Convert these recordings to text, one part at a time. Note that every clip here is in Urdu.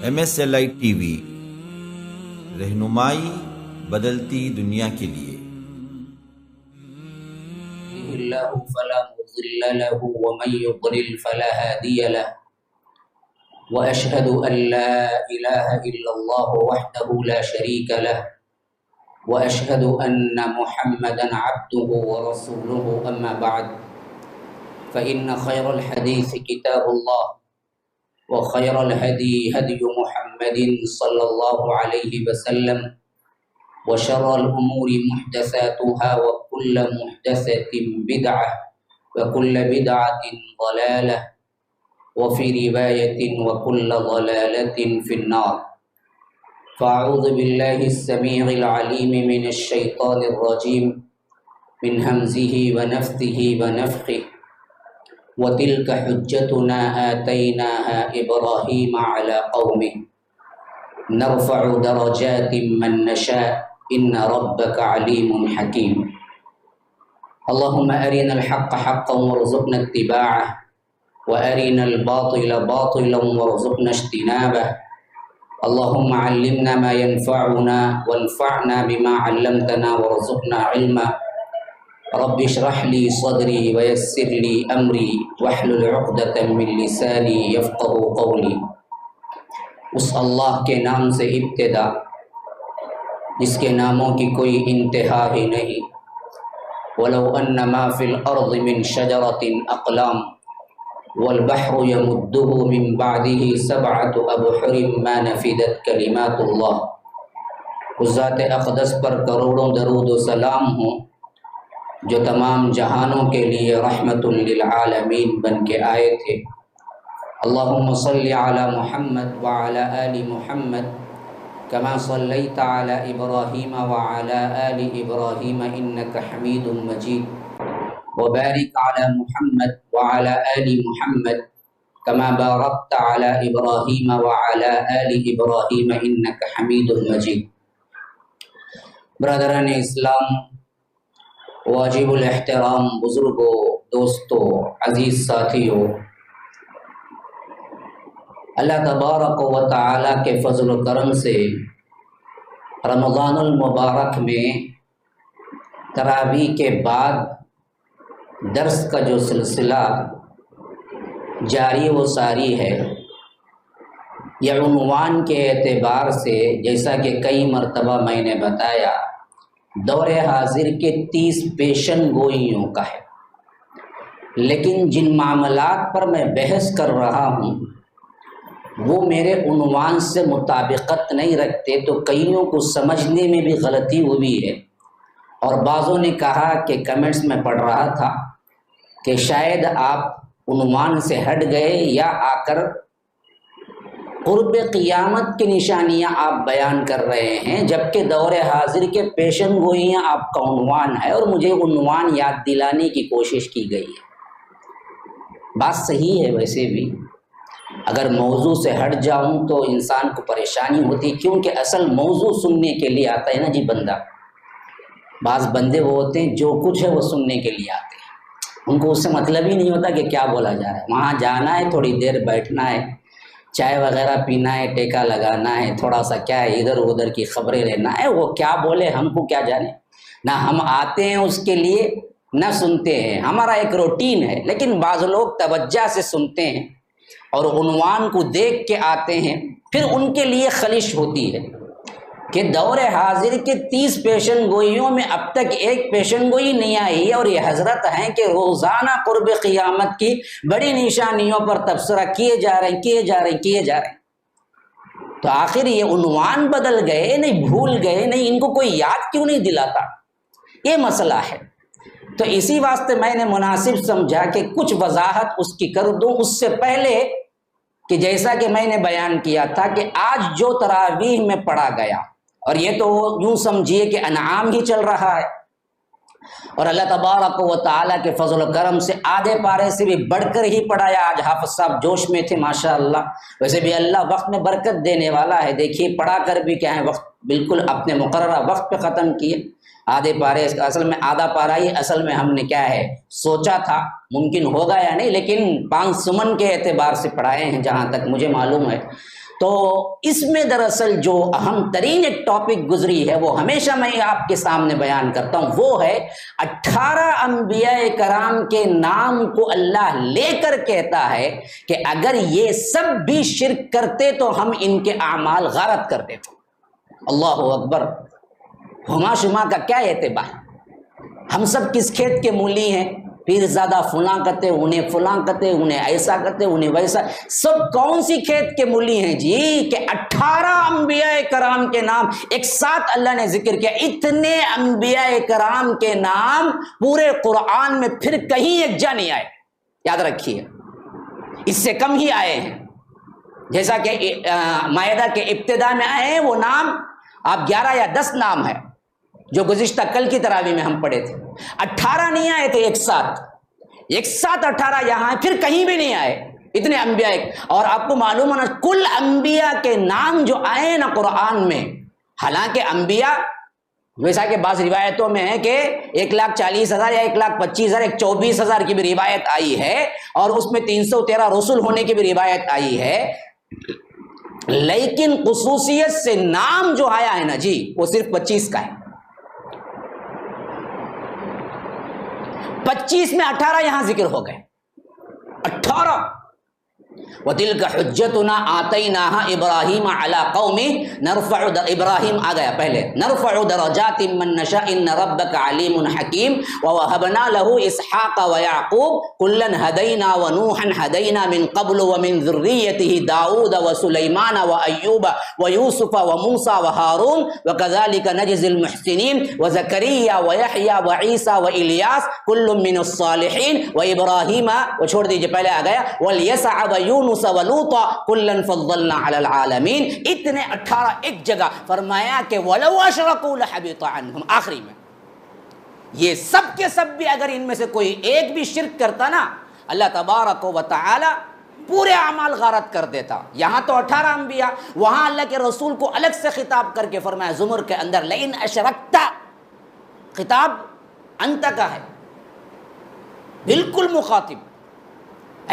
MSLI ٹی وی، رہنمائی بدلتی دنیا کے لیے۔ الله فلا مضل له ومن يضلل فلا هادي له وأشهد أن لا إله إلا الله وحده لا شريك له وأشهد أن محمدا عبده ورسوله أما بعد فإن خير الحديث كتاب الله وخير الهدي هدي محمد صلى الله عليه وسلم وشر الأمور محدثاتها وكل محدثة بدعة وكل بدعة ضلالة وفي رواية وكل ضلالة في النار فأعوذ بالله السميع العليم من الشيطان الرجيم من همزه ونفثه ونفخه وتلك حجتنا آتيناها إبراهيم على قومه نرفع درجات من نشاء إن ربك عليم حكيم اللهم أرنا الحق حقا وارزقنا اتباعه وأرنا الباطل باطلا وارزقنا اجتنابه اللهم علمنا ما ينفعنا وانفعنا بما علمتنا وارزقنا علما رب اشرح لي صدري ويسر لي أمري واحلل عقدة من لساني يفقه قولي۔ اس اللہ کے نام سے ابتدا جس کے ناموں کی کوئی انتہا ہی نہیں۔ وَلَوْ أَنَّ مَا فِي الْأَرْضِ مِنْ شَجَرَةٍ أَقْلَامٌ وَالْبَحْرُ يَمُدُّهُ مِنْ بَعْدِهِ سَبْعَةُ أَبْحُرٍ مَا نَفِدَتْ كَلِمَاتُ اللَّهِ۔ اس ذات اقدس پر کروڑوں درود و سلام ہوں جو تمام جہانوں کے لیے رحمت للعالمین بن کے آئے تھے۔ اللہم صلی علی محمد وعلی آل محمد کما صلیت علی ابراہیم وعلی آل ابراہیم انک حمید مجید وبارک علی محمد وعلی آل محمد کما بارکت علی ابراہیم وعلی آل ابراہیم انک حمید مجید۔ برادران اسلام، واجب الاحترام بزرگوں، دوستوں، عزیز ساتھیوں، اللہ تبارک و تعالیٰ کے فضل و کرم سے رمضان المبارک میں تراویح کے بعد درس کا جو سلسلہ جاری و ساری ہے، یہ عنوان کے اعتبار سے جیسا کہ کئی مرتبہ میں نے بتایا، دور حاضر کے 30 پیشن گوئیوں کا ہے، لیکن جن معاملات پر میں بحث کر رہا ہوں وہ میرے عنوان سے مطابقت نہیں رکھتے، تو کئیوں کو سمجھنے میں بھی غلطی ہوئی ہے، اور بعضوں نے کہا کہ کمنٹس میں پڑھ رہا تھا کہ شاید آپ عنوان سے ہٹ گئے یا آ کر قرب قیامت کی نشانیاں آپ بیان کر رہے ہیں، جبکہ دور حاضر کے پیشن گوئیاں آپ کا عنوان ہے اور مجھے عنوان یاد دلانے کی کوشش کی گئی ہے۔ بات صحیح ہے، ویسے بھی اگر موضوع سے ہٹ جاؤں تو انسان کو پریشانی ہوتی، کیونکہ اصل موضوع سننے کے لیے آتا ہے نا جی بندہ۔ بعض بندے وہ ہوتے ہیں جو کچھ ہے وہ سننے کے لیے آتے ہیں، ان کو اس سے مطلب ہی نہیں ہوتا کہ کیا بولا جا رہا ہے۔ وہاں جانا ہے، تھوڑی دیر بیٹھنا ہے، چائے وغیرہ پینا ہے، ٹیکا لگانا ہے، تھوڑا سا کیا ہے ادھر ادھر کی خبریں لینا ہے، وہ کیا بولے ہم کو کیا جانے۔ نہ ہم آتے ہیں اس کے لیے نہ سنتے ہیں، ہمارا ایک روٹین ہے، لیکن بعض لوگ توجہ سے سنتے ہیں اور عنوان کو دیکھ کے آتے ہیں، پھر ان کے لیے خلش ہوتی ہے کہ دور حاضر کے 30 پیشن گوئیوں میں اب تک ایک پیشن گوئی نہیں آئی، اور یہ حضرت ہیں کہ روزانہ قرب قیامت کی بڑی نشانیوں پر تبصرہ کیے جا رہے ہیں۔ تو آخر یہ عنوان بدل گئے نہیں، بھول گئے نہیں، ان کو کوئی یاد کیوں نہیں دلاتا؟ یہ مسئلہ ہے۔ تو اسی واسطے میں نے مناسب سمجھا کہ کچھ وضاحت اس کی کر دوں، اس سے پہلے کہ جیسا کہ میں نے بیان کیا تھا کہ آج جو تراویح میں پڑھا گیا، اور یہ تو یوں سمجھیے کہ انعام ہی چل رہا ہے، اور اللہ تبارک و تعالیٰ کے فضل و کرم سے آدھے پارے سے بھی بڑھ کر ہی پڑھایا۔ آج حافظ صاحب جوش میں تھے ماشاءاللہ، ویسے بھی اللہ وقت میں برکت دینے والا ہے، دیکھیے پڑھا کر بھی کیا ہے وقت بالکل اپنے مقررہ وقت پہ ختم کیے۔ آدھے پارے اصل میں آدھا پارا ہی اصل میں ہم نے کیا ہے سوچا تھا، ممکن ہوگا یا نہیں، لیکن 5 سمن کے اعتبار سے پڑھائے ہیں جہاں تک مجھے معلوم ہے۔ تو اس میں دراصل جو اہم ترین ایک ٹاپک گزری ہے وہ ہمیشہ میں آپ کے سامنے بیان کرتا ہوں، وہ ہے 18 انبیاء کرام کے نام کو اللہ لے کر کہتا ہے کہ اگر یہ سب بھی شرک کرتے تو ہم ان کے اعمال غارت کر دیتے۔ اللہ اکبر، ہما شما کا کیا اعتبار؟ ہم سب کس کھیت کے مولی ہیں؟ پیر زادہ فلاں کرتے، انہیں فلاں کرتے، انہیں ایسا کرتے، انہیں ویسا، سب کون سی کھیت کے مولی ہیں جی کہ 18 انبیاء کرام کے نام ایک ساتھ اللہ نے ذکر کیا۔ اتنے انبیاء کرام کے نام پورے قرآن میں پھر کہیں ایک جا نہیں آئے، یاد رکھیے، اس سے کم ہی آئے ہیں۔ جیسا کہ مائدہ کے ابتدا میں آئے ہیں وہ نام، آپ 11 یا 10 نام ہے جو گزشتہ کل کی تراویح میں ہم پڑھے تھے، 18 نہیں آئے تھے ایک ساتھ 18 یہاں ہیں، پھر کہیں بھی نہیں آئے اتنے انبیاء۔ اور آپ کو معلوم ہونا کل انبیاء کے نام جو آئے ہیں نا قرآن میں، حالانکہ انبیاء جیسا کہ بعض روایتوں میں ہے کہ 1,40,000 یا 1,25,000 ایک 24,000 کی بھی روایت آئی ہے، اور اس میں 313 رسول ہونے کی بھی روایت آئی ہے، لیکن خصوصیت سے نام جو آیا ہے نا جی وہ صرف 25 کا ہے۔ 25 میں 18 یہاں ذکر ہو گئے، 18۔ وَتِلْكَ حُجَّتُنَا آتَيْنَاهَا إِبْرَاهِيمَ عَلَىٰ قَوْمِهِ نَرْفَعُ ابراہیم آ گیا پہلے، نَرْفَعُ دَرَجَاتٍ مَّن نَّشَاءُ إِنَّ رَبَّكَ عَلِيمٌ حَكِيمٌ وَوَهَبْنَا لَهُ إِسْحَاقَ وَيَعْقُوبَ كُلًّا هَدَيْنَا وَنُوحًا هَدَيْنَا مِن قَبْلُ وَمِن ذُرِّيَّتِهِ دَاوُودَ وَسُلَيْمَانَ وَأَيُّوبَ وَيُوسُفَ وَمُوسَىٰ وَهَارُونَ وَكَذَٰلِكَ نَجْزِي الْمُحْسِنِينَ وَزَكَرِيَّا وَيَحْيَىٰ وَعِيسَىٰ وَإِلْيَاسَ كُلٌّ مِّنَ الصَّالِحِينَ وَإِبْرَاهِيمَ، وہ چھوڑ دیجیے پہلے آ گیا، وَالْيَسَعَ وَيُونُسَ وَلُوطًا كُلًّا فَضَّلْنَا عَلَى الْعَالَمِينَ۔ اتنے 18 ایک جگہ فرمایا کہ وَلَوْ أَشْرَكُوا لَحَبِطَ عَنْهُمْ، آخری میں یہ سب کے سب بھی اگر ان میں سے کوئی ایک بھی شرک کرتا نا، اللہ تبارک و تعالی پورے اعمال غارت کر دیتا۔ یہاں تو 18 انبیاء، وہاں اللہ کے رسول کو الگ سے خطاب کر کے فرمایا زمر کے اندر لئن اشرکتا، خطاب انت کا ہے، بالکل مخاطب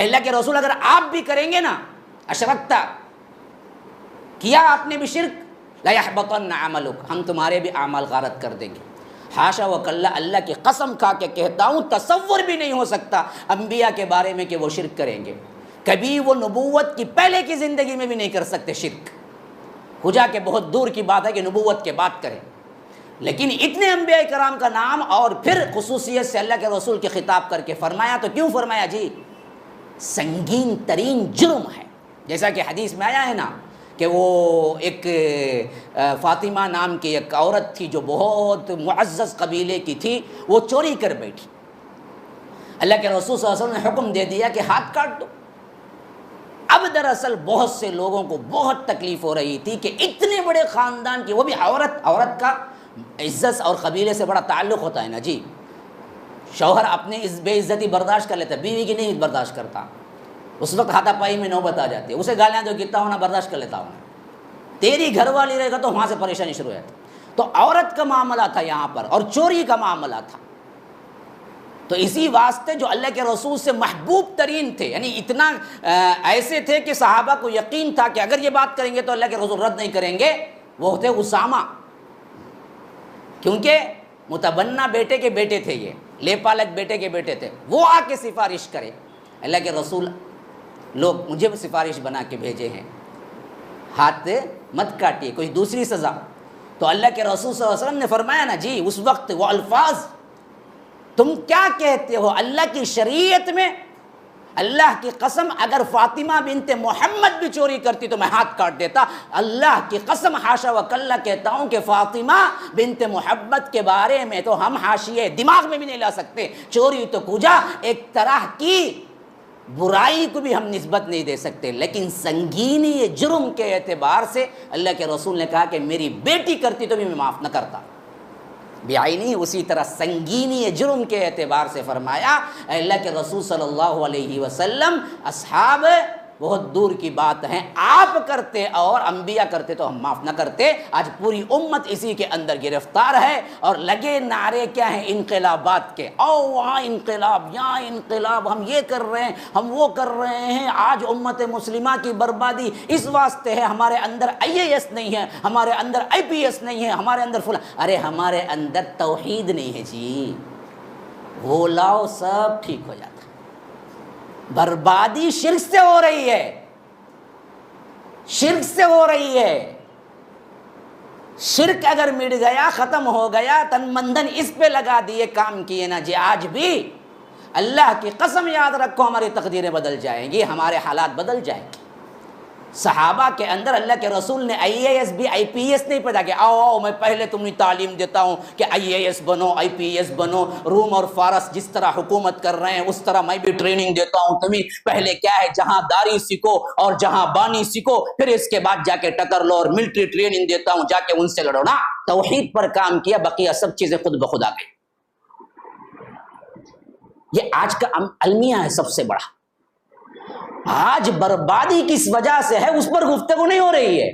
اللہ کے رسول، اگر آپ بھی کریں گے نا، اشرکتا کیا آپ نے بھی شرک، لَيَحْبَطَنَّ عَمَلُكَ، ہم تمہارے بھی اعمال غارت کر دیں گے۔ حاشا وکلا، اللہ کی قسم کھا کے کہتا ہوں تصور بھی نہیں ہو سکتا انبیاء کے بارے میں کہ وہ شرک کریں گے، کبھی وہ نبوت کی پہلے کی زندگی میں بھی نہیں کر سکتے شرک، خدا کہ بہت دور کی بات ہے کہ نبوت کے بعد کریں۔ لیکن اتنے انبیاء کرام کا نام اور پھر خصوصیت سے اللہ کے رسول کے خطاب کر کے فرمایا، تو کیوں فرمایا جی؟ سنگین ترین جرم ہے، جیسا کہ حدیث میں آیا ہے نا کہ وہ ایک فاطمہ نام کی ایک عورت تھی جو بہت معزز قبیلے کی تھی، وہ چوری کر بیٹھی، اللہ کے رسول صلی اللہ علیہ وسلم نے حکم دے دیا کہ ہاتھ کاٹ دو۔ اب دراصل بہت سے لوگوں کو بہت تکلیف ہو رہی تھی کہ اتنے بڑے خاندان کی، وہ بھی عورت کا عزت اور قبیلے سے بڑا تعلق ہوتا ہے نا جی، شوہر اپنے اس بے عزتی برداشت کر لیتا ہے، بیوی کی نہیں برداشت کرتا، اس وقت ہاتھا پائی میں نوبت آ جاتی ہے، اسے گالیاں تو گرتا ہونا برداشت کر لیتا ہوں، تیری گھر والی رہے گا تو وہاں سے پریشانی شروع ہو جاتی۔ تو عورت کا معاملہ تھا یہاں پر، اور چوری کا معاملہ تھا، تو اسی واسطے جو اللہ کے رسول سے محبوب ترین تھے، یعنی اتنا ایسے تھے کہ صحابہ کو یقین تھا کہ اگر یہ بات کریں گے تو اللہ کے رسول رد نہیں کریں گے، وہ تھے اسامہ، کیونکہ متبنہ بیٹے کے بیٹے تھے، یہ لے پالک بیٹے کے بیٹے تھے، وہ آ کے سفارش کرے، اللہ کے رسول لوگ مجھے بھی سفارش بنا کے بھیجے ہیں، ہاتھ مت کاٹیے، کوئی دوسری سزا۔ تو اللہ کے رسول صلی اللہ علیہ وسلم نے فرمایا نا جی، اس وقت وہ الفاظ، تم کیا کہتے ہو اللہ کی شریعت میں، اللہ کی قسم اگر فاطمہ بنت محمد بھی چوری کرتی تو میں ہاتھ کاٹ دیتا، اللہ کی قسم حاشا وکلا کہتا ہوں کہ فاطمہ بنت محمد کے بارے میں تو ہم حاشیے دماغ میں بھی نہیں لا سکتے، چوری تو کجا، ایک طرح کی برائی کو بھی ہم نسبت نہیں دے سکتے، لیکن سنگینی جرم کے اعتبار سے اللہ کے رسول نے کہا کہ میری بیٹی کرتی تو بھی میں معاف نہ کرتا، بیعینی اسی طرح سنگینی جرم کے اعتبار سے فرمایا۔ اللہ کے رسول صلی اللہ علیہ وسلم اصحاب بہت دور کی بات ہے. آپ کرتے اور انبیاء کرتے تو ہم معاف نہ کرتے. آج پوری امت اسی کے اندر گرفتار ہے اور لگے نعرے کیا ہیں؟ انقلابات کے. او وہاں انقلاب، یہاں انقلاب، ہم یہ کر رہے ہیں، ہم وہ کر رہے ہیں. آج امت مسلمہ کی بربادی اس واسطے ہے ہمارے اندر IAS نہیں ہے، ہمارے اندر IPS نہیں ہے، ہمارے اندر فلاں. ارے ہمارے اندر توحید نہیں ہے جی، وہ لاؤ سب ٹھیک ہو جاتا. بربادی شرک سے ہو رہی ہے، شرک سے ہو رہی ہے. شرک اگر مٹ گیا، ختم ہو گیا، تن مندن اس پہ لگا دیے، کام کیے نا جی. آج بھی اللہ کی قسم یاد رکھو ہماری تقدیریں بدل جائیں گی، ہمارے حالات بدل جائیں گے. صحابہ کے اندر اللہ کے رسول نے IAS بھی IPS نہیں پیدا کیا. آؤ میں پہلے تمہیں تعلیم دیتا ہوں کہ IAS بنو، IPS بنو. روم اور فارس جس طرح حکومت کر رہے ہیں اس طرح میں بھی ٹریننگ دیتا ہوں تمہیں. پہلے کیا ہے، جہاں داری سیکھو اور جہاں بانی سیکھو، پھر اس کے بعد جا کے ٹکر لو، اور ملٹری ٹریننگ دیتا ہوں جا کے ان سے لڑو نا. توحید پر کام کیا، بقیہ سب چیزیں خود بخود آ گئی. یہ آج کا المیہ ہے سب سے بڑا. آج بربادی کس وجہ سے ہے اس پر گفتگو نہیں ہو رہی ہے.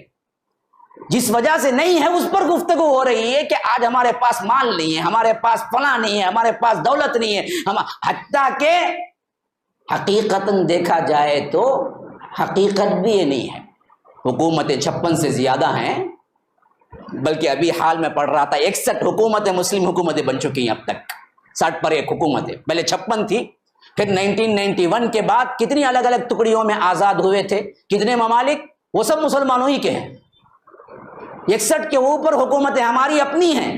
جس وجہ سے نہیں ہے اس پر گفتگو ہو رہی ہے کہ آج ہمارے پاس مال نہیں ہے، ہمارے پاس فلاں نہیں ہے، ہمارے پاس دولت نہیں ہے. حتیٰ کہ حقیقت دیکھا جائے تو حقیقت بھی یہ نہیں ہے. حکومتیں 56 سے زیادہ ہیں، بلکہ ابھی حال میں پڑھ رہا تھا 61 حکومتیں مسلم حکومتیں بن چکی ہیں اب تک. 60 پر ایک حکومتیں، پہلے 56 تھی. پھر 1991 کے بعد کتنی الگ الگ ٹکڑیوں میں آزاد ہوئے تھے، کتنے ممالک، وہ سب مسلمانوں ہی کے ہیں. 61 کے اوپر حکومتیں ہماری اپنی ہیں.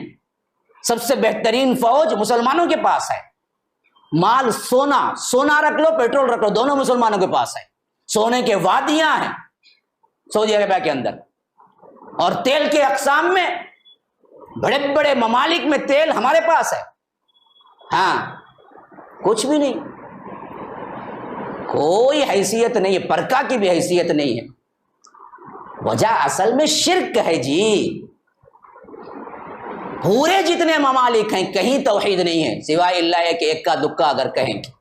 سب سے بہترین فوج مسلمانوں کے پاس ہے. مال سونا رکھ لو، پیٹرول رکھ لو، دونوں مسلمانوں کے پاس ہے. سونے کے وادیاں ہیں سعودی عربیہ کے اندر، اور تیل کے اقسام میں بڑے بڑے ممالک میں تیل ہمارے پاس ہے. ہاں، کچھ بھی نہیں، کوئی حیثیت نہیں ہے، پرکا کی بھی حیثیت نہیں ہے. وجہ اصل میں شرک ہے جی. پورے جتنے ممالک ہیں کہیں توحید نہیں ہے سوائے اللہ کہ ایک کا دکا اگر کہیں گے.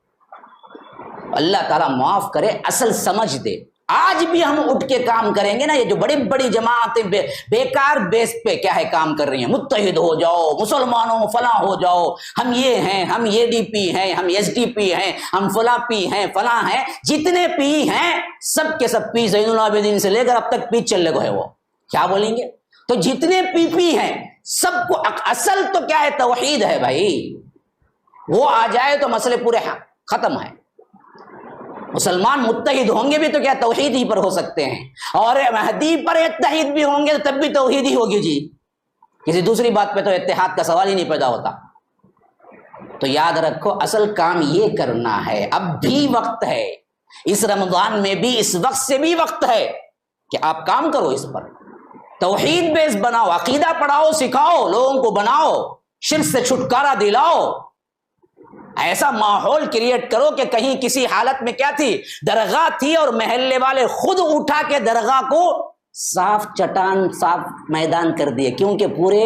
اللہ تعالیٰ معاف کرے، اصل سمجھ دے. آج بھی ہم اٹھ کے کام کریں گے نا، یہ جو بڑی بڑی جماعتیں بیکار بیس پہ کیا ہے کام کر رہی ہیں، متحد ہو جاؤ، مسلمانوں فلاں ہو جاؤ، ہم یہ ہیں، ہم ADP ہیں، ہم SDP ہیں، ہم فلاں پی ہیں، فلاں ہیں. جتنے پی ہیں سب کے سب پی زین العابدین سے لے کر اب تک پی چلے گئے. وہ کیا بولیں گے؟ تو جتنے پی ہیں سب کو اصل تو کیا ہے، توحید ہے بھائی. وہ آ جائے تو مسئلے پورے ختم ہیں. مسلمان متحد ہوں گے بھی تو کیا توحید ہی پر ہو سکتے ہیں، اور مہدی پر اتحاد بھی ہوں گے تو تب بھی توحید ہی ہوگی جی. کسی دوسری بات پہ تو اتحاد کا سوال ہی نہیں پیدا ہوتا. تو یاد رکھو اصل کام یہ کرنا ہے. اب بھی وقت ہے، اس رمضان میں بھی، اس وقت سے بھی وقت ہے کہ آپ کام کرو اس پر. توحید بیس بناؤ، عقیدہ پڑھاؤ، سکھاؤ، لوگوں کو بناؤ، شرک سے چھٹکارا دلاؤ. ایسا ماحول کریٹ کرو کہ کہیں کسی حالت میں کیا تھی، درگاہ تھی اور محلے والے خود اٹھا کے درگاہ کو صاف چٹان، صاف میدان کر دیے، کیونکہ پورے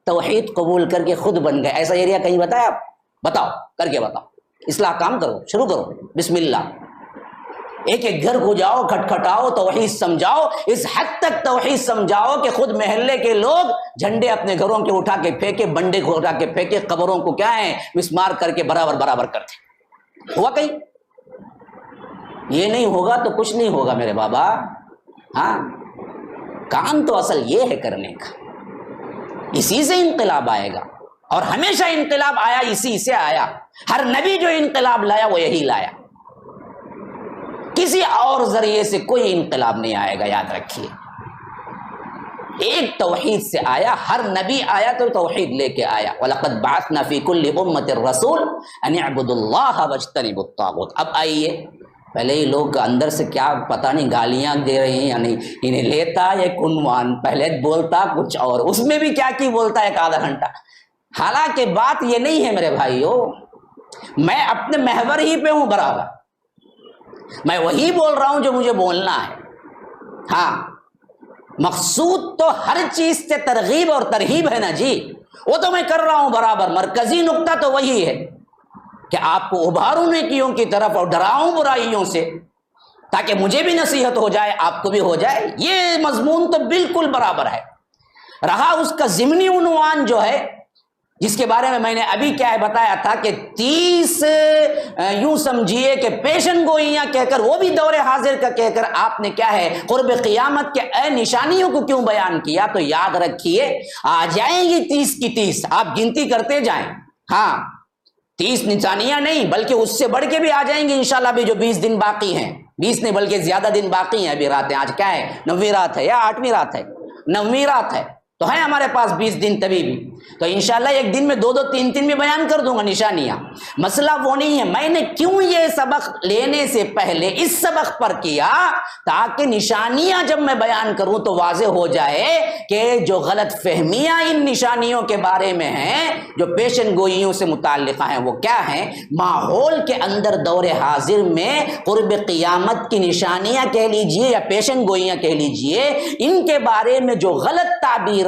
توحید قبول کر کے خود بن گئے. ایسا ایریا کہیں بتایا آپ؟ بتاؤ، کر کے بتاؤ. اصلاح کام کرو، شروع کرو، بسم اللہ. ایک ایک گھر کو جاؤ، کھٹکھٹاؤ، توحید سمجھاؤ. اس حد تک توحید سمجھاؤ کہ خود محلے کے لوگ جھنڈے اپنے گھروں کے اٹھا کے پھینکے، بنڈے کو اٹھا کے پھینکے، قبروں کو کیا ہے مسمار کر کے برابر کرتے. ہوا کہیں؟ یہ نہیں ہوگا تو کچھ نہیں ہوگا میرے بابا. ہاں، کام تو اصل یہ ہے کرنے کا. اسی سے انقلاب آئے گا، اور ہمیشہ انقلاب آیا اسی سے آیا. ہر نبی جو انقلاب لایا وہ یہی لایا. کسی اور ذریعے سے کوئی انقلاب نہیں آئے گا، یاد رکھیے. ایک توحید سے آیا، ہر نبی آیا تو توحید لے کے آیا. وَلَقَدْ بَعَثْنَا فِي كُلِّ أُمَّةٍ رَسُولًا أَنِ اعْبُدُوا اللَّهَ وَاجْتَنِبُوا الطَّاغُوتَ. اب آئیے، پہلے ہی لوگ اندر سے کیا پتہ نہیں گالیاں دے رہے ہیں یا نہیں. انہیں لیتا ایک عنوان، پہلے بولتا کچھ اور، اس میں بھی کیا کی بولتا ہے ایک آدھا گھنٹہ. حالانکہ بات یہ نہیں ہے میرے بھائیو، میں اپنے محور ہی پہ ہوں برابر. میں وہی بول رہا ہوں جو مجھے بولنا ہے. ہاں، مقصود تو ہر چیز سے ترغیب اور ترہیب ہے نا جی. وہ تو میں کر رہا ہوں برابر. مرکزی نقطہ تو وہی ہے کہ آپ کو ابھاروں نیکیوں کی طرف اور ڈراؤں برائیوں سے. تاکہ مجھے بھی نصیحت ہو جائے، آپ کو بھی ہو جائے۔ یہ مضمون تو بالکل برابر ہے۔ رہا اس کا ضمنی عنوان جو ہے، جس کے بارے میں نے ابھی کیا ہے بتایا تھا کہ 30 یوں سمجھیے کہ پیشن گوئیاں کہہ کر، وہ بھی دور حاضر کا کہہ کر آپ نے کیا ہے قرب قیامت کے اے نشانیوں کو کیوں بیان کیا؟ تو یاد رکھیے آ جائیں گی 30 کی 30، آپ گنتی کرتے جائیں۔ ہاں 30 نشانیاں نہیں بلکہ اس سے بڑھ کے بھی آ جائیں گے انشاءاللہ بھی، جو 20 دن باقی ہیں، 20 نہیں بلکہ زیادہ دن باقی ہیں ابھی راتیں۔ آج کیا ہے 9ویں رات ہے یا 8ویں رات ہے؟ 9ویں رات ہے، تو ہے ہمارے پاس 20 دن تبھی بھی، تو انشاءاللہ ایک دن میں 2 3 میں بیان کر دوں گا نشانیاں۔ مسئلہ وہ نہیں ہے، میں نے کیوں یہ سبق لینے سے پہلے اس سبق پر کیا تاکہ نشانیاں جب میں بیان کروں تو واضح ہو جائے کہ جو غلط فہمیاں ان نشانیوں کے بارے میں ہیں، جو پیشن گوئیوں سے متعلقہ ہیں، وہ کیا ہیں؟ ماحول کے اندر دور حاضر میں قرب قیامت کی نشانیاں کہہ لیجئے یا پیشن گوئیاں کہہ لیجئے، ان کے بارے میں جو غلط تعبیرات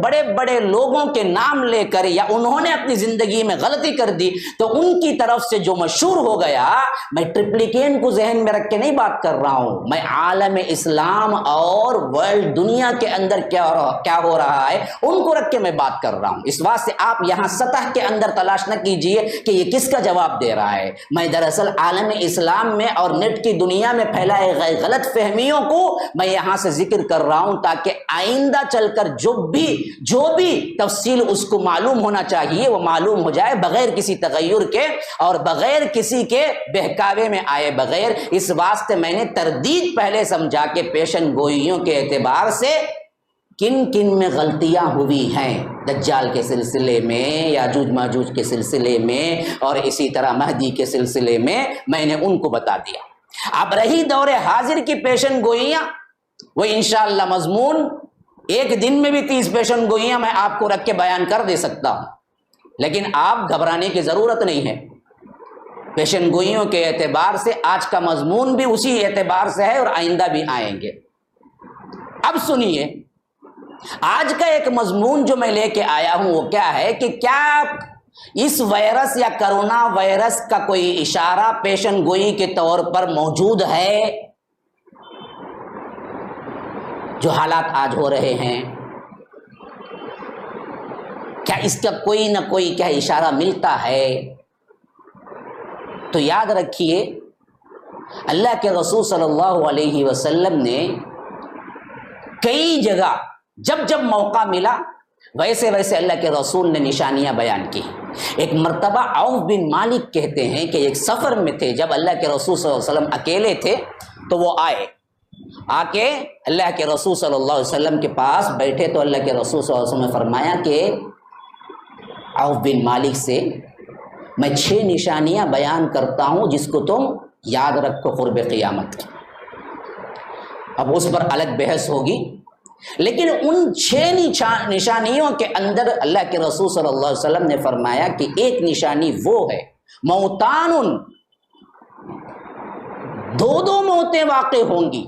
بڑے بڑے لوگوں کے نام لے کر یا انہوں نے اپنی زندگی میں غلطی کر دی تو ان کی طرف سے جو مشہور ہو گیا، میں ٹرپلیکین کو ذہن میں رکھ کے نہیں بات کر رہا ہوں، میں عالم اسلام اور ورلڈ دنیا کے اندر کیا ہو رہا ہے ان کو رکھ کے میں بات کر رہا ہوں۔ اس واسطے آپ یہاں سطح کے اندر تلاش نہ کیجئے کہ یہ کس کا جواب دے رہا ہے۔ میں دراصل عالم اسلام میں اور نیٹ کی دنیا میں پھیلائے گئے غلط فہمیوں کو میں یہاں سے ذکر کر رہا ہوں تاکہ آئندہ چل کر جو بھی تفصیل اس کو معلوم ہونا چاہیے وہ معلوم ہو جائے، بغیر کسی تغیر کے اور بغیر کسی کے بہکاوے میں آئے بغیر۔ اس واسطے میں نے تردید پہلے سمجھا کہ پیشن گوئیوں کے اعتبار سے کن کن میں غلطیاں ہوئی ہیں، دجال کے سلسلے میں، یاجوج ماجوج کے سلسلے میں، اور اسی طرح مہدی کے سلسلے میں نے ان کو بتا دیا۔ اب رہی دور حاضر کی پیشن گوئیاں، وہ انشاءاللہ مضمون ایک دن میں بھی 30 پیشن گوئیاں میں آپ کو رکھ کے بیان کر دے سکتا ہوں، لیکن آپ گھبرانے کی ضرورت نہیں ہے۔ پیشن گوئیوں کے اعتبار سے آج کا مضمون بھی اسی اعتبار سے ہے اور آئندہ بھی آئیں گے۔ اب سنیے، آج کا ایک مضمون جو میں لے کے آیا ہوں وہ کیا ہے کہ کیا اس وائرس یا کرونا وائرس کا کوئی اشارہ پیشن گوئی کے طور پر موجود ہے؟ جو حالات آج ہو رہے ہیں، کیا اس کا کوئی نہ کوئی کیا اشارہ ملتا ہے؟ تو یاد رکھیے اللہ کے رسول صلی اللہ علیہ وسلم نے کئی جگہ جب موقع ملا ویسے اللہ کے رسول نے نشانیاں بیان کی۔ ایک مرتبہ عوف بن مالک کہتے ہیں کہ ایک سفر میں تھے، جب اللہ کے رسول صلی اللہ علیہ وسلم اکیلے تھے تو وہ آ کے اللہ کے رسول صلی اللہ علیہ وسلم کے پاس بیٹھے تو اللہ کے رسول صلی اللہ علیہ وسلم نے فرمایا کہ عوف بن مالک سے میں 6 نشانیاں بیان کرتا ہوں جس کو تم یاد رکھو قرب قیامت کی۔ اب اس پر الگ بحث ہوگی، لیکن ان 6 نشانیوں کے اندر اللہ کے رسول صلی اللہ علیہ وسلم نے فرمایا کہ ایک نشانی وہ ہے موتان، 2 موتیں واقع ہوں گی۔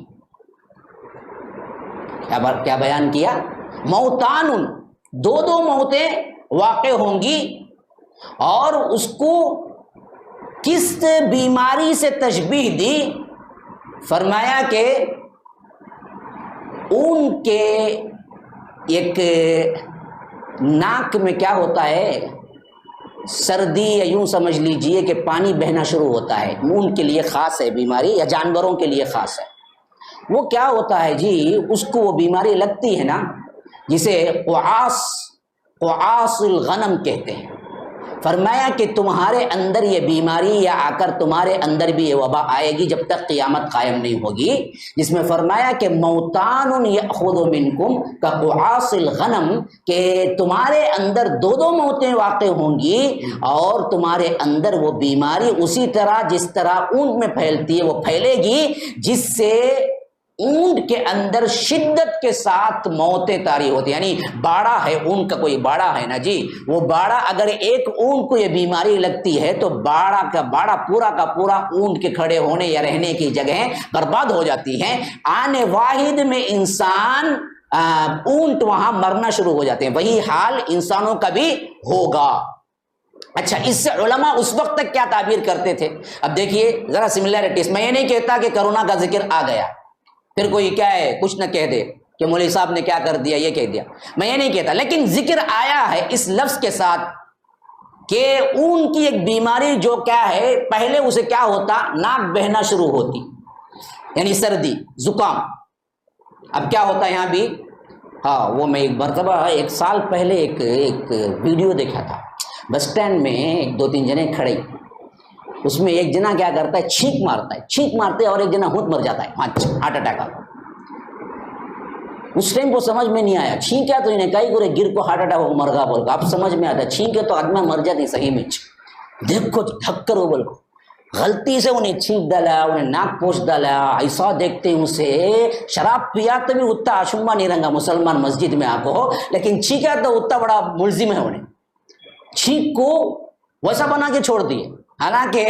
کیا بیان کیا؟ موتان، 2 موتیں واقع ہوں گی، اور اس کو کس بیماری سے تشبیہ دی؟ فرمایا کہ ان کے ایک ناک میں کیا ہوتا ہے، سردی یا یوں سمجھ لیجئے کہ پانی بہنا شروع ہوتا ہے، ان کے لیے خاص ہے بیماری، یا جانوروں کے لیے خاص ہے۔ وہ کیا ہوتا ہے جی، اس کو وہ بیماری لگتی ہے نا جسے قعاص الغنم کہتے ہیں۔ فرمایا کہ تمہارے اندر یہ بیماری یا آ کر تمہارے اندر بھی یہ وبا آئے گی جب تک قیامت قائم نہیں ہوگی، جس میں فرمایا کہ موتان یأخذ منکم کقعاص الغنم، کہ تمہارے اندر 2 موتیں واقع ہوں گی اور تمہارے اندر وہ بیماری اسی طرح جس طرح اونٹ میں پھیلتی ہے وہ پھیلے گی، جس سے اونٹ کے اندر شدت کے ساتھ موتیں طاری ہوتی ہیں۔ یعنی باڑا ہے، اونٹ کا کوئی باڑا ہے نا جی، وہ باڑا اگر ایک اونٹ کو یہ بیماری لگتی ہے تو باڑا پورا کا پورا اونٹ کے کھڑے ہونے یا رہنے کی جگہیں برباد ہو جاتی ہیں۔ آنے واحد میں انسان اونٹ وہاں مرنا شروع ہو جاتے ہیں۔ وہی حال انسانوں کا بھی ہوگا۔ اچھا، اس سے علماء اس وقت تک کیا تعبیر کرتے تھے؟ اب دیکھیے ذرا سملیرٹیز. میں یہ نہیں کہتا کہ کرونا کا ذکر آ گیا پھر کوئی کیا ہے کچھ نہ کہہ دے کہ مولوی صاحب نے کیا کر دیا، یہ کہہ دیا، میں یہ نہیں کہتا، لیکن ذکر آیا ہے اس لفظ کے ساتھ کہ اون کی ایک بیماری جو کیا ہے پہلے اسے کیا ہوتا، ناک بہنا شروع ہوتی، یعنی سردی زکام. اب کیا ہوتا ہے یہاں بھی، ہاں وہ میں ایک مرتبہ 1 سال پہلے ایک ویڈیو دیکھا تھا. بس سٹینڈ میں 2-3 جنے کھڑے، اس میں ایک جنا کیا کرتا ہے، چھینک مارتا ہے، چھینک مارتے اور ایک جنا ہونٹ مر جاتا ہے، ہارٹ اٹیک آ. اس ٹائم کو سمجھ میں نہیں آیا چھینک کیا، تو انہیں کئی گورے گر کو ہارٹ اٹیک ہو مر گا بول. اب سمجھ میں آتا ہے چھینک ہے تو آدمی مر جاتی صحیح میں. دیکھو ڈھک کر ہو بول کو غلطی سے انہیں چھینک ڈالا، انہیں ناک پوچھ ڈالا. ایسا دیکھتے ہیں اسے شراب پیا تو بھی اتنا آشمبا نہیں رنگا مسلمان مسجد میں آ کو، لیکن چھینکا تو اتنا بڑا ملزم ہے. انہیں چھینک کو ویسا بنا کے چھوڑ دیے، حالانکہ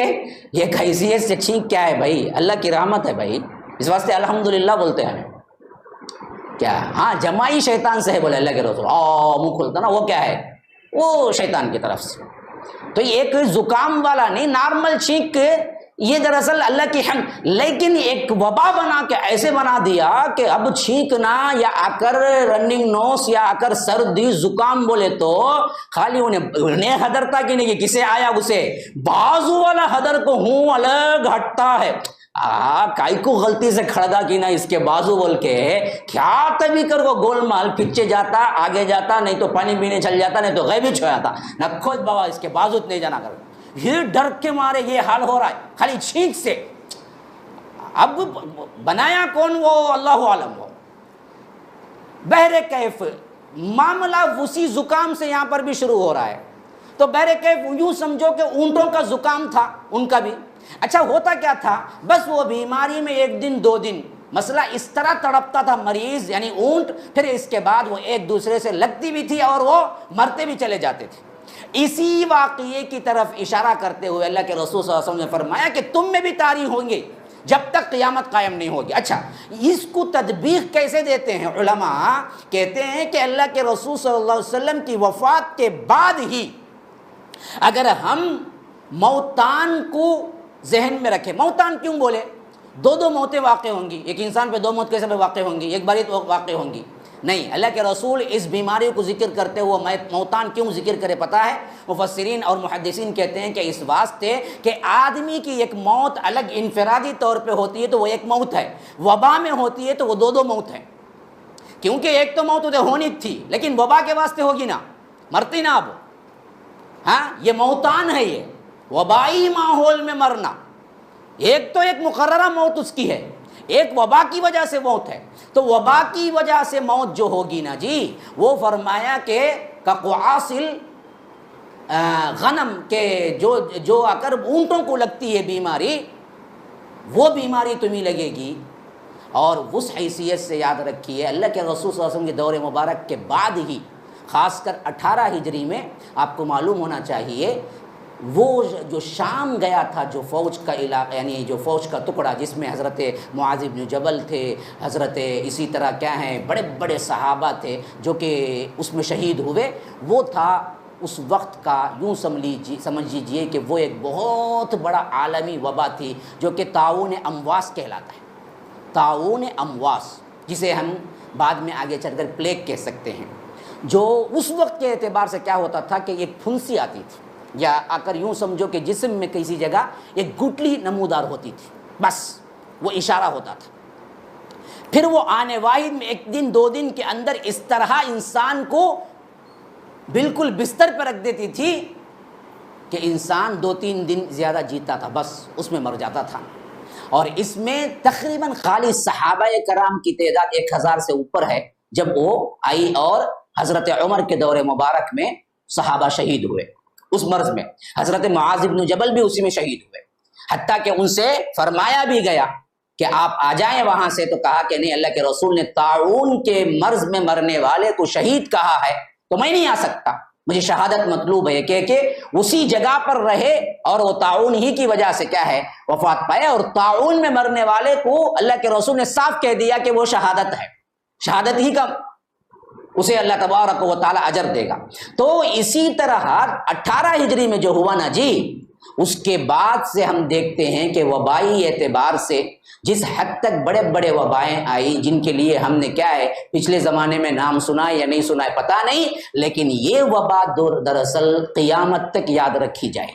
یہ حیثیت سے چھینک کیا ہے بھائی، اللہ کی رحمت ہے بھائی، اس واسطے الحمدللہ بولتے ہیں. کیا ہاں جمائی شیطان سے ہے بولے اللہ کے رسول، منہ کھولتا نا وہ کیا ہے، وہ شیطان کی طرف سے. تو ایک زکام والا نہیں، نارمل چھینک یہ دراصل اللہ کی حمد، لیکن ایک وبا بنا کے ایسے بنا دیا کہ اب چھینکنا یا آ کر رننگ نوز یا آ کر سردی زکام بولے تو خالی انہیں حدرتا کہ نہیں کہ کسے آیا اسے، بازو والا حدر کو ہوں الگ ہٹتا ہے. کائی کو غلطی سے کھڑگا کی نہ اس کے بازو بول کے کیا تبھی کر کو گول مال پیچھے جاتا آگے جاتا، نہیں تو پانی پینے چل جاتا، نہیں تو غیبی چھو جاتا نہ کھوج بابا اس کے بازو نہیں جانا کر. یہ ڈر کے مارے یہ حال ہو رہا ہے خالی چھینک سے. اب بنایا کون وہ اللہ عالم ہو. بہر کیف معاملہ اسی زکام سے یہاں پر بھی شروع ہو رہا ہے. تو بہر کیف یوں سمجھو کہ اونٹوں کا زکام تھا ان کا بھی. اچھا ہوتا کیا تھا، بس وہ بیماری میں 1 دن 2 دن مسئلہ اس طرح تڑپتا تھا مریض یعنی اونٹ، پھر اس کے بعد وہ ایک دوسرے سے لگتی بھی تھی اور وہ مرتے بھی چلے جاتے تھے. اسی واقعے کی طرف اشارہ کرتے ہوئے اللہ کے رسول صلی اللہ علیہ وسلم نے فرمایا کہ تم میں بھی طاری ہوں گے جب تک قیامت قائم نہیں ہوگی. اچھا اس کو تطبیق کیسے دیتے ہیں علماء؟ کہتے ہیں کہ اللہ کے رسول صلی اللہ علیہ وسلم کی وفات کے بعد ہی اگر ہم موتان کو ذہن میں رکھیں، موتان کیوں بولے، 2 موتیں واقع ہوں گی، ایک انسان پہ 2 موت کیسے واقع ہوں گی، ایک باری تو واقع ہوں گی نہیں. اللہ کے رسول اس بیماری کو ذکر کرتے ہوئے موتان کیوں ذکر کرے پتہ ہے؟ مفسرین اور محدثین کہتے ہیں کہ اس واسطے کہ آدمی کی ایک موت الگ انفرادی طور پہ ہوتی ہے تو وہ ایک موت ہے، وبا میں ہوتی ہے تو وہ 2 موت ہیں. کیونکہ ایک تو موت ادھر ہونی تھی لیکن وبا کے واسطے ہوگی نا، مرتی نا اب. ہاں یہ موتان ہے، یہ وبائی ماحول میں مرنا. ایک تو ایک مقررہ موت اس کی ہے، ایک وبا کی وجہ سے موت ہے. تو وبا کی وجہ سے موت جو ہوگی نا جی، وہ فرمایا کہ کقعاصل غنم کے جو آ کر اونٹوں کو لگتی ہے بیماری، وہ بیماری تمہیں لگے گی. اور اس حیثیت سے یاد رکھیے اللہ کے رسول صلی اللہ علیہ وسلم کے دور مبارک کے بعد ہی، خاص کر 18 ہجری میں آپ کو معلوم ہونا چاہیے، وہ جو شام گیا تھا، جو فوج کا علاقہ یعنی جو فوج کا ٹکڑا جس میں حضرت معاذ بن جبل تھے، حضرت اسی طرح کیا ہیں بڑے بڑے صحابہ تھے جو کہ اس میں شہید ہوئے، وہ تھا اس وقت کا یوں سمجھ لیجیے کہ وہ ایک بہت بڑا عالمی وبا تھی جو کہ طاعون امواس کہلاتا ہے. طاعون امواس جسے ہم بعد میں آگے چل کر پلیگ کہہ سکتے ہیں، جو اس وقت کے اعتبار سے کیا ہوتا تھا کہ ایک پھنسی آتی تھی یا آ کر یوں سمجھو کہ جسم میں کسی جگہ ایک گٹلی نمودار ہوتی تھی، بس وہ اشارہ ہوتا تھا. پھر وہ آنے واحد میں 1 دن 2 دن کے اندر اس طرح انسان کو بالکل بستر پر رکھ دیتی تھی کہ انسان 2-3 دن زیادہ جیتا تھا، بس اس میں مر جاتا تھا. اور اس میں تقریباً خالی صحابہ کرام کی تعداد 1000 سے اوپر ہے جب وہ آئی، اور حضرت عمر کے دور مبارک میں صحابہ شہید ہوئے اس مرض میں. حضرت معاذ بن جبل بھی اسی میں شہید ہوئے، حتیٰ کہ ان سے فرمایا بھی گیا کہ آپ آ جائیں وہاں سے، تو کہا کہ نہیں، اللہ کے رسول نے طاعون کے مرض میں مرنے والے کو شہید کہا ہے تو میں نہیں آ سکتا، مجھے شہادت مطلوب ہے کہ اسی جگہ پر رہے اور وہ طاعون ہی کی وجہ سے کیا ہے وفات پائے. اور طاعون میں مرنے والے کو اللہ کے رسول نے صاف کہہ دیا کہ وہ شہادت ہے، شہادت ہی کا اسے اللہ تبارک و تعالی اجر دے گا۔ تو اسی طرح 18 ہجری میں جو ہوا نا جی، اس کے بعد سے ہم دیکھتے ہیں کہ وبائی اعتبار سے جس حد تک بڑے بڑے وبائیں آئی، جن کے لیے ہم نے کیا ہے پچھلے زمانے میں نام سنا ہے یا نہیں سنا ہے پتہ نہیں، لیکن یہ وبا دراصل قیامت تک یاد رکھی جائے۔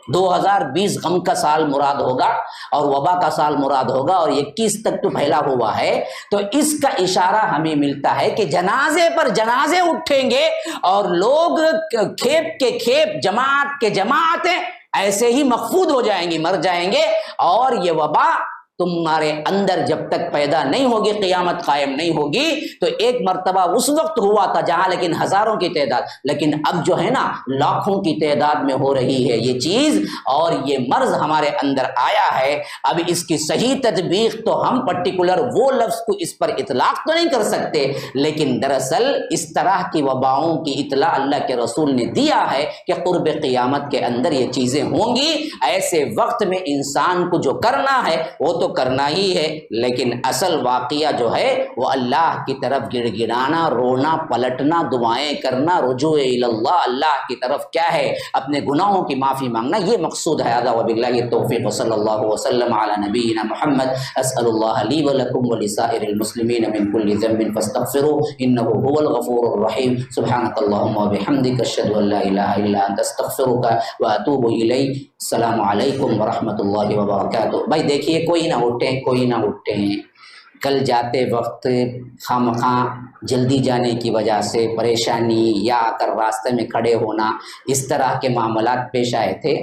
2020 غم کا سال مراد ہوگا اور وبا کا سال مراد ہوگا، اور 21 تک تو پھیلا ہوا ہے۔ تو اس کا اشارہ ہمیں ملتا ہے کہ جنازے پر جنازے اٹھیں گے اور لوگ کھیپ کے کھیپ، جماعت کے جماعتیں ایسے ہی مخفوض ہو جائیں گی، مر جائیں گے، اور یہ وبا تمہارے اندر جب تک پیدا نہیں ہوگی، قیامت قائم نہیں ہوگی۔ تو ایک مرتبہ اس وقت ہوا تھا جہاں لیکن ہزاروں کی تعداد، لیکن اب جو ہے نا لاکھوں کی تعداد میں ہو رہی ہے یہ چیز، اور یہ مرض ہمارے اندر آیا ہے۔ اب اس کی صحیح تطبیق تو ہم پرٹیکولر وہ لفظ کو اس پر اطلاق تو نہیں کر سکتے، لیکن دراصل اس طرح کی وباؤں کی اطلاع اللہ کے رسول نے دیا ہے کہ قرب قیامت کے اندر یہ چیزیں ہوں گی۔ ایسے وقت میں انسان کو جو کرنا ہے وہ تو کرنا ہی ہے، لیکن اصل واقعہ جو ہے وہ اللہ کی طرف گڑ گڑانا، رونا، پلٹنا، دعائیں کرنا، رجوع اللہ، اللہ کی طرف کیا ہے اپنے گناہوں کی معافی مانگنا، یہ مقصود ہے۔ ھذا وباللہ التوفیق، صلی اللہ وسلم علی نبینا محمد۔ اسأل اللہ لی ولکم ولسائر المسلمین من کل ذنب فاستغفروه انه هو الغفور الرحیم۔ سبحانک اللہم وبحمدک، اشہد ان لا الہ الا انت، استغفرک واتوب الیک۔ السلام علیکم ورحمۃ اللہ وبرکاتہ۔ بھائی دیکھیے، کوئی نہ اٹھیں، کل جاتے وقت خامخواہ جلدی جانے کی وجہ سے پریشانی یا اگر راستے میں کھڑے ہونا، اس طرح کے معاملات پیش آئے تھے۔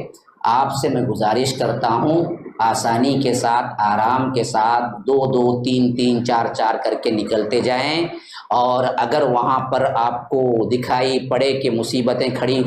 آپ سے میں گزارش کرتا ہوں آسانی کے ساتھ، آرام کے ساتھ 2-2 3-3 4-4 کر کے نکلتے جائیں، اور اگر وہاں پر آپ کو دکھائی پڑے کہ مصیبتیں کھڑی